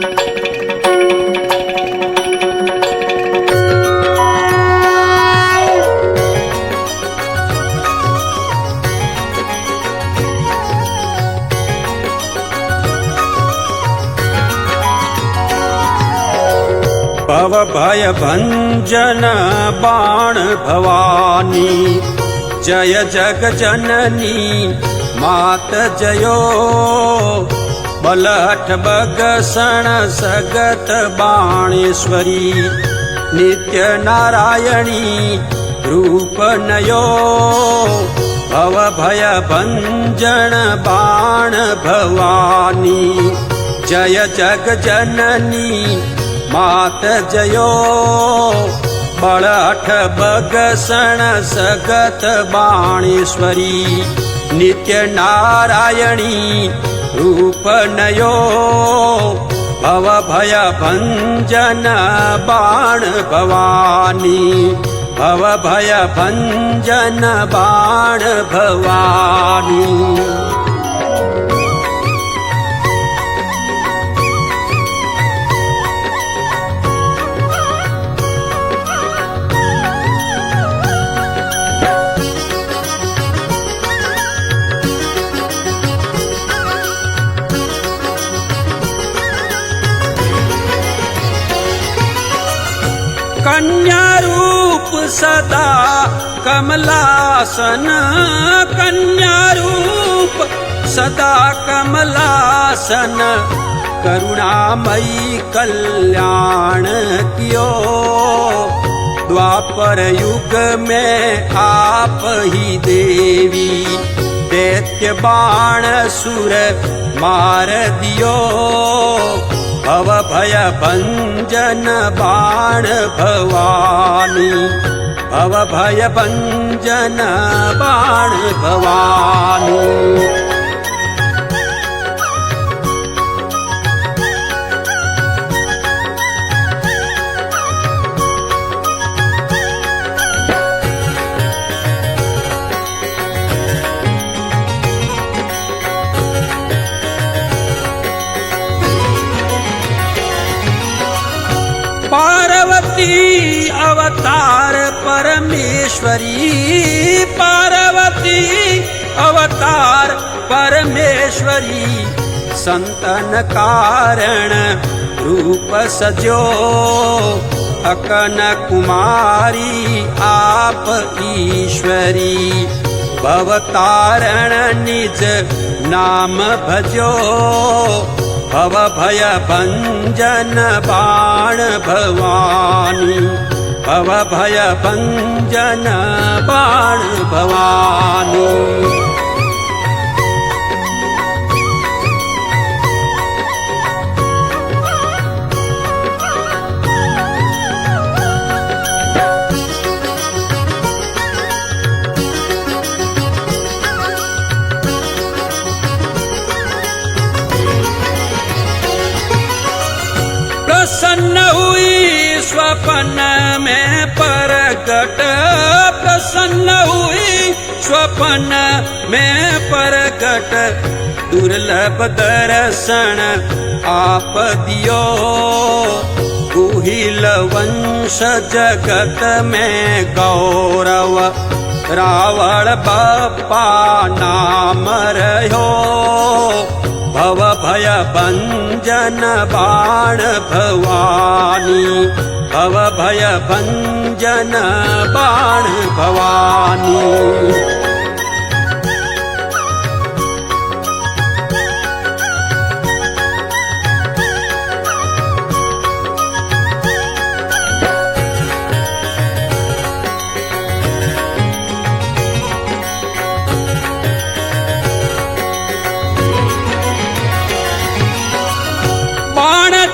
भव भय भंजन बाण भवानी, जय जग जननी मात जयो। बलहठ बगसण सगत बाणेश्वरी, नित्य नारायणी रूप नयो। भव भय भंजन बाण भवानी, जय जग जननी मात जयो। बलहठ बगसण सगत बाणेश्वरी, नित्य नारायणी रूप नयो। भव भय भंजन बाण भवानी, भव भय भंजन बाण भवानी। कन्या रूप सदा कमलासन, कन्या रूप सदा कमलासन। करुणामयी कल्याण कियो, द्वापर युग में आप ही देवी। दैत्य बाण सुर मार दियो, भव भय भंजन बाण भवानी, भव भय भंजन बाण भवानी। पार्वती अवतार परमेश्वरी, पार्वती अवतार परमेश्वरी। संतन कारण रूप सजो, अकन कुमारी आप ईश्वरी। भवतारण निज नाम भजो, भव भय भंजन बाण भवानी, भव भय भंजन बाण भवानी। प्रसन्न हुई स्वप्न में प्रकट, प्रसन्न हुई स्वप्न में प्रकट। दुर्लभ दर्शन आप दियो, गुहिल वंश जगत में गौरव। रावण बप्पा नाम रहो, भव भय भंजन बाण भवानी, भव भय भंजन बाण भवानी।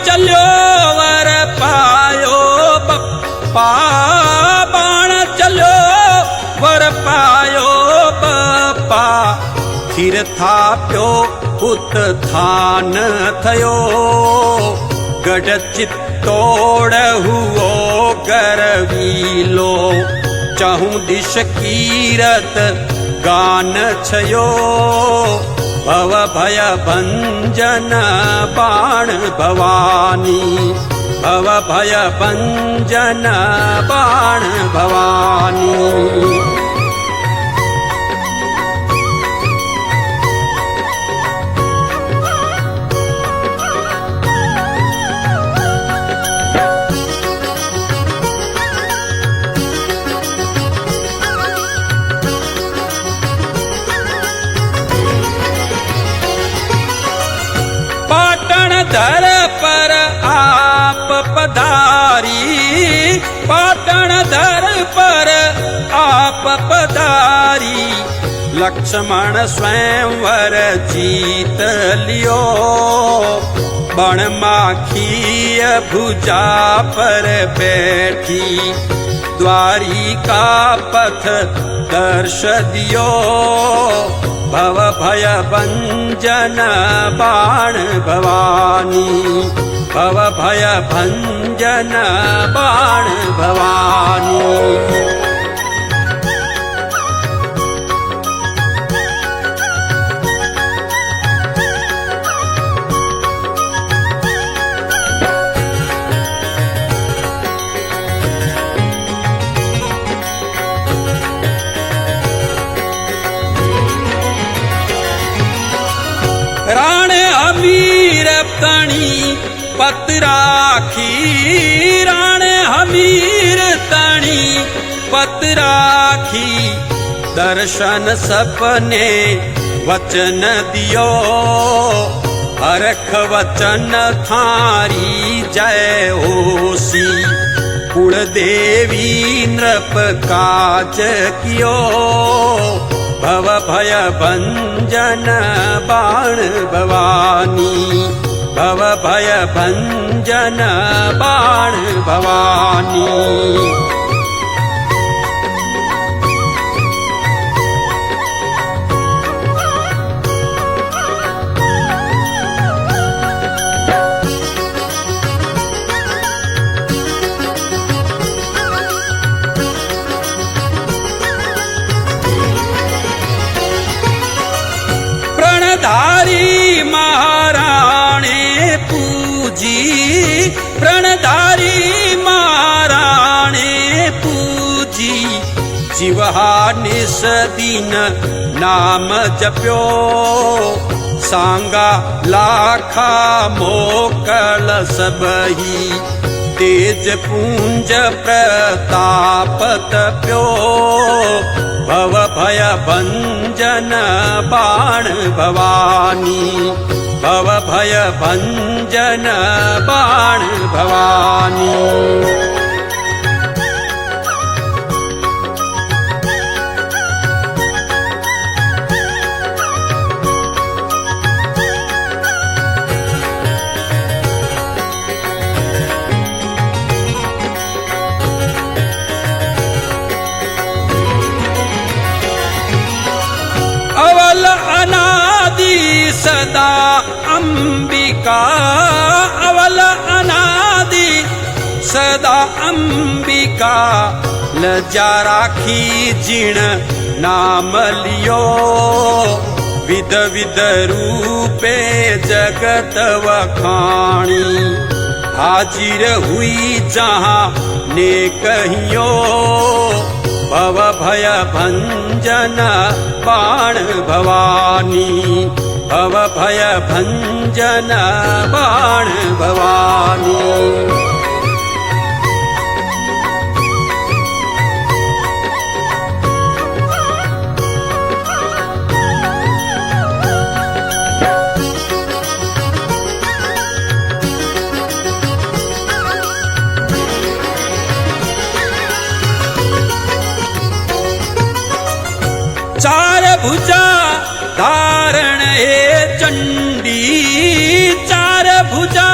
चलो वर पायो बप्पा, बाण चलो वर पायो बप्पा। थिर थाप्यो उत्थान थयो, गढ़ चित्तौड़ हुओ गर्वीलो। चहु दिश कीरत गान छयो, भव भय भंजन बाण भवानी भव भय भंजन बाण भवानी धर पर आप पधारी पाटण धर पर आप पधारी लक्ष्मण स्वयंवर जीत लियो बण माखी भुजा पर बैठी द्वारिका पथ दर्श दियो भव भय भंजन बाण भवानी भव भय भंजन बाण भवानी राण हमीर तणी पत राखी राण हमीर तणी पत राखी दर्शन सपने वचन दियो हरख वचन थारी जय होसी कुल देवी नृप काज कियो भव भय भंजन बाण भवानी भव भय भंजन बाण भवानी प्रणधारी महाराणे पूजी प्रणधारी महाराणे पूजी जीवहा निस दिन नाम जप्यो सांगा लाखा मोकल सबही तेज पुंज प्रताप तप्यो भव भय भंजन बाण भवानी भव भय भंजन बाण भवानी अवल अनादि सदा अंबिका अवल अनादि सदा अंबिका लजा राखी जिण नाम लियो विध विध रूपे जगत वखाणी हाजिर हुई जहाँ ने कहियो भव भय भंजन बाण भवानी भव भय भंजन बाण भवानी चार भुजा धारण हे चंडी चार भुजा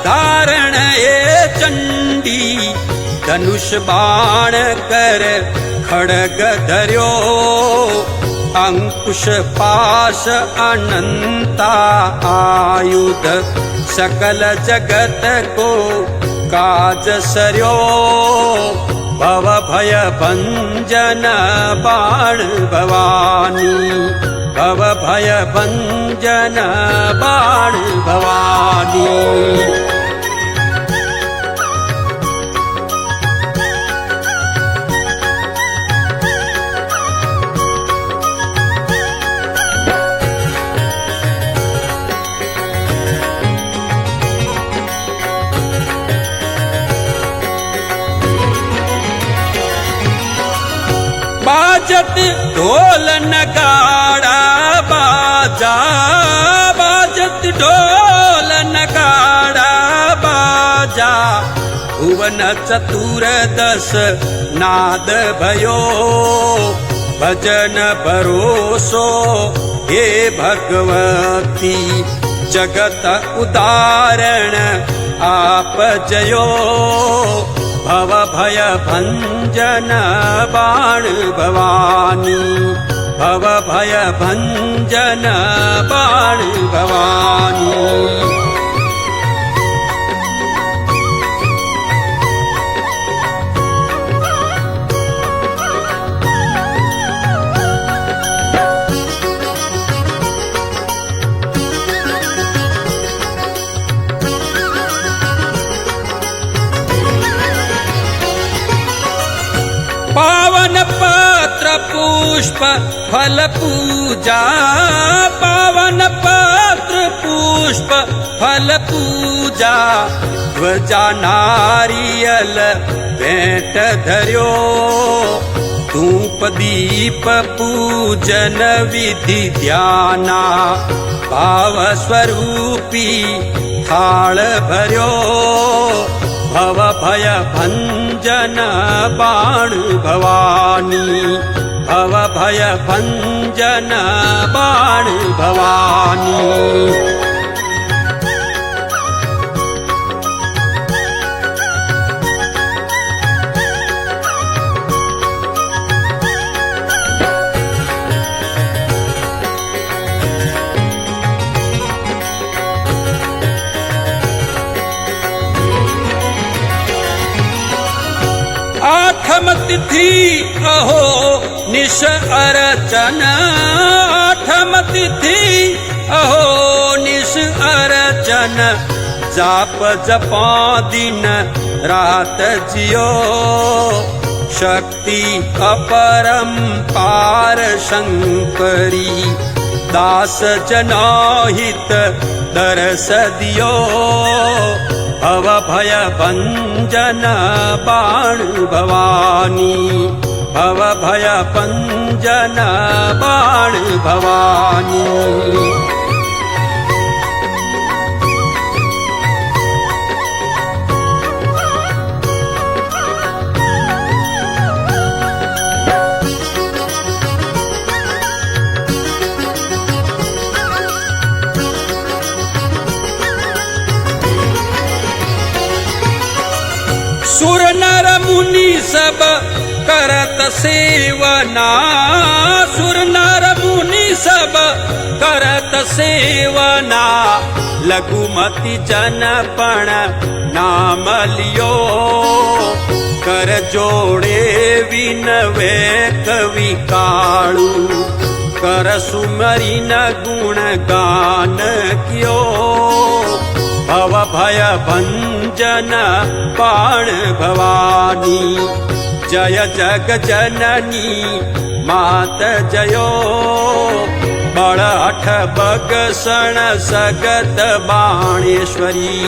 धारण हे चंडी धनुष बाण कर खड़ग धर्यो अंकुश पाश अनंता आयुध सकल जगत को काज सर्यो भव भय भंजन बाण भवानी भव भय भंजन बाण भवानी। बाजत ढोल नगाड़ा बाजा, बाजत ढोल नगाड़ा बाजा, भुवन चतुर्दश नाद भयो, भजन भरोसो हे भगवती, जगत उदाहरण आप जयो, भव भय भंजन बाण भवानी, भव भय भंजन बाण भवानी। पावन पत्र पुष्प फल पूजा, पावन पत्र पुष्प फल पूजा, ध्वजा नारियल भेंट धर्यो, धूप दीप पूजन विधि ध्याना, भाव स्वरूपी थाल भर्यो, भव भय भंजन बाण भवानी, भव भय भंजन बाण भवानी। आठम तिथि अहो निश अर्चन, आठम तिथि अहो निश अर्चन, जाप जपा दिन रात जियो, शक्ति अपरंपार शंकरी, दास जनाहित दरस दियो, भव भय भंजन बाण भवानी, भव भय भंजन बाण भवानी। सुर नर मुनि सब करत सेवना, सुर नर मुनि सब करत सेवना, लघुमति जनपण नाम लियो, कर जोड़े विनवे कवि काळू, कर सुमरी न गुण गान कियो, भव भय भंजन बाण भवानी, जय जग जननी मात जयो, बड़ठ बगसण सगत बाणेश्वरी,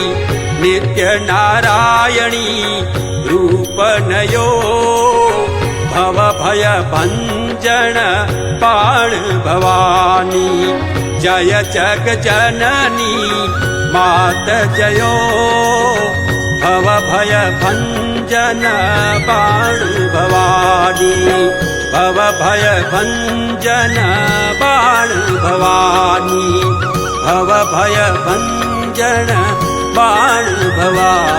नित्य नारायणी रूप नयो, भव भय भंजन बाण भवानी, जय जग जननी मात जयो, भव भय भंजन बाण भवानी, भव भय भंजन बाण भवानी, भव भय भंजन बाण भवानी।